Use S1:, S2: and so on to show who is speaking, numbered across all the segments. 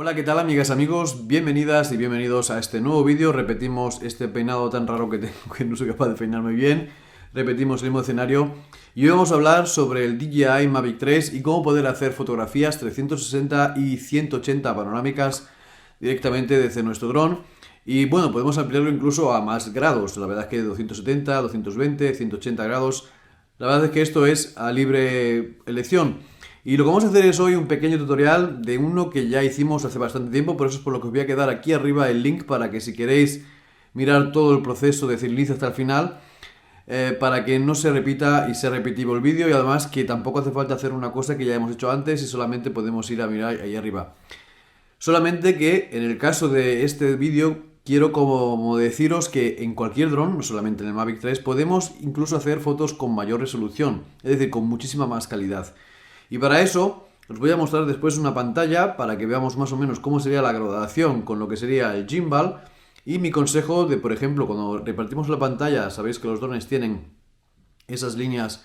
S1: Hola, ¿qué tal amigas, amigos? Bienvenidas y bienvenidos a este nuevo vídeo. Repetimos este peinado tan raro que tengo que no soy capaz de peinarme bien. Repetimos el mismo escenario. Y hoy vamos a hablar sobre el DJI Mavic 3 y cómo poder hacer fotografías 360 y 180 panorámicas directamente desde nuestro dron. Y bueno, podemos ampliarlo incluso a más grados. La verdad es que 270, 220, 180 grados. La verdad es que esto es a libre elección. Y lo que vamos a hacer es hoy un pequeño tutorial de uno que ya hicimos hace bastante tiempo, por eso es por lo que os voy a quedar aquí arriba el link para que si queréis mirar todo el proceso desde el inicio hasta el final, para que no se repita y sea repetitivo el vídeo, y además que tampoco hace falta hacer una cosa que ya hemos hecho antes y solamente podemos ir a mirar ahí arriba. Solamente que en el caso de este vídeo quiero como deciros que en cualquier dron, no solamente en el Mavic 3, podemos incluso hacer fotos con mayor resolución, es decir, con muchísima más calidad. Y para eso os voy a mostrar después una pantalla para que veamos más o menos cómo sería la graduación con lo que sería el gimbal. Y mi consejo de, por ejemplo, cuando repartimos la pantalla, sabéis que los drones tienen esas líneas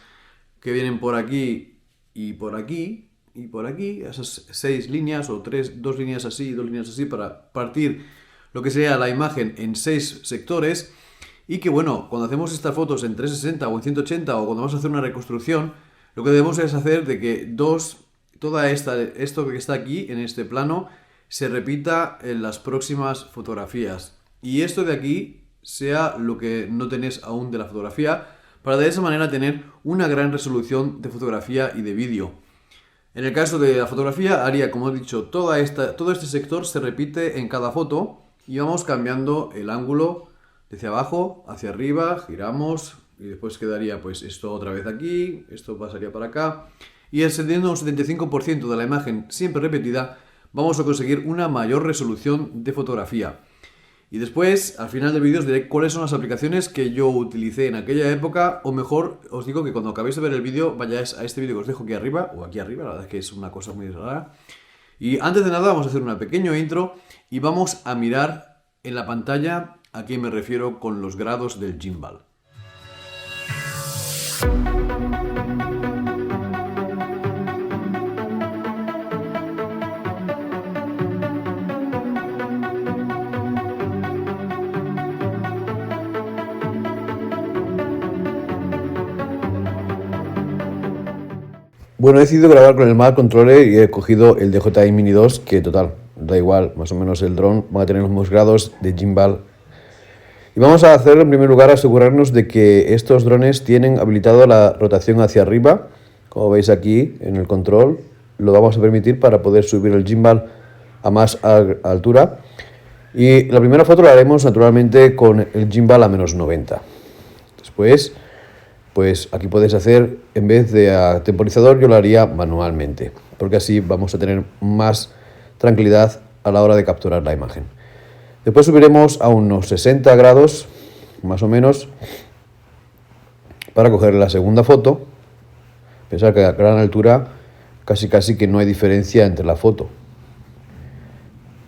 S1: que vienen por aquí y por aquí y por aquí, esas 6 líneas o 2 líneas así y 2 líneas así para partir lo que sería la imagen en 6 sectores. Y que bueno, cuando hacemos estas fotos en 360 o en 180 o cuando vamos a hacer una reconstrucción, lo que debemos es hacer de que esto que está aquí en este plano se repita en las próximas fotografías. Y esto de aquí sea lo que no tenéis aún de la fotografía, para de esa manera tener una gran resolución de fotografía y de vídeo. En el caso de la fotografía haría, como he dicho, todo este sector se repite en cada foto y vamos cambiando el ángulo desde abajo hacia arriba, giramos. Y después quedaría pues esto otra vez aquí, esto pasaría para acá. Y teniendo un 75% de la imagen siempre repetida, vamos a conseguir una mayor resolución de fotografía. Y después, al final del vídeo, os diré cuáles son las aplicaciones que yo utilicé en aquella época. O mejor, os digo que cuando acabéis de ver el vídeo, vayáis a este vídeo que os dejo aquí arriba, o aquí arriba, la verdad es que es una cosa muy rara. Y antes de nada vamos a hacer una pequeña intro y vamos a mirar en la pantalla a qué me refiero con los grados del gimbal. Bueno, he decidido grabar con el Mac Controller y he cogido el DJI Mini 2, que total, da igual, más o menos el dron va a tener los mismos grados de gimbal. Y vamos a hacer en primer lugar asegurarnos de que estos drones tienen habilitado la rotación hacia arriba. Como veis aquí en el control, lo vamos a permitir para poder subir el gimbal a más altura. Y la primera foto la haremos naturalmente con el gimbal a menos 90. Después, pues aquí podéis hacer, en vez de a temporizador, yo lo haría manualmente, porque así vamos a tener más tranquilidad a la hora de capturar la imagen. Después subiremos a unos 60 grados, más o menos, para coger la segunda foto. Pensar que a gran altura casi que no hay diferencia entre la foto.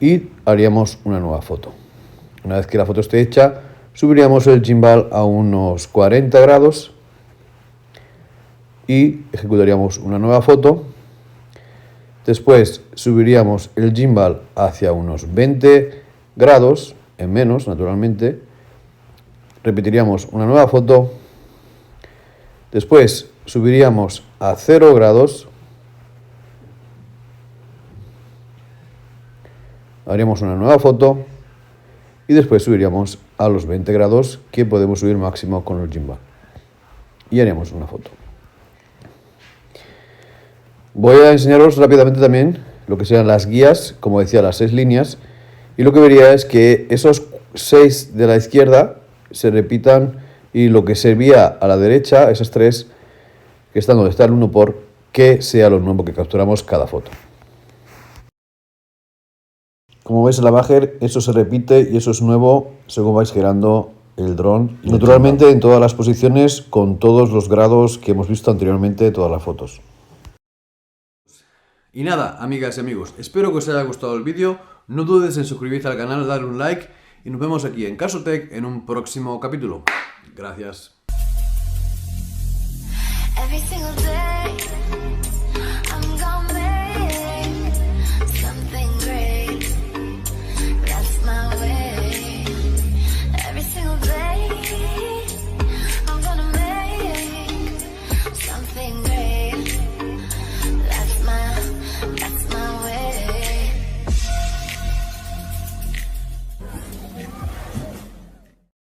S1: Y haríamos una nueva foto. Una vez que la foto esté hecha, subiríamos el gimbal a unos 40 grados y ejecutaríamos una nueva foto. Después subiríamos el gimbal hacia unos 20 grados, en menos naturalmente. Repetiríamos una nueva foto. Después subiríamos a 0 grados. Haríamos una nueva foto. Y después subiríamos a los 20 grados que podemos subir máximo con el gimbal. Y haríamos una foto. Voy a enseñaros rápidamente también lo que sean las guías, como decía, las 6 líneas. Y lo que vería es que esos 6 de la izquierda se repitan y lo que servía a la derecha, esas 3 que están donde está el 1 por, que sea lo nuevo que capturamos cada foto. Como veis en la imagen, eso se repite y eso es nuevo según vais girando el dron. Naturalmente en todas las posiciones con todos los grados que hemos visto anteriormente de todas las fotos. Y nada, amigas y amigos, espero que os haya gustado el vídeo. No dudes en suscribirte al canal, darle un like y nos vemos aquí en Casotech en un próximo capítulo. Gracias.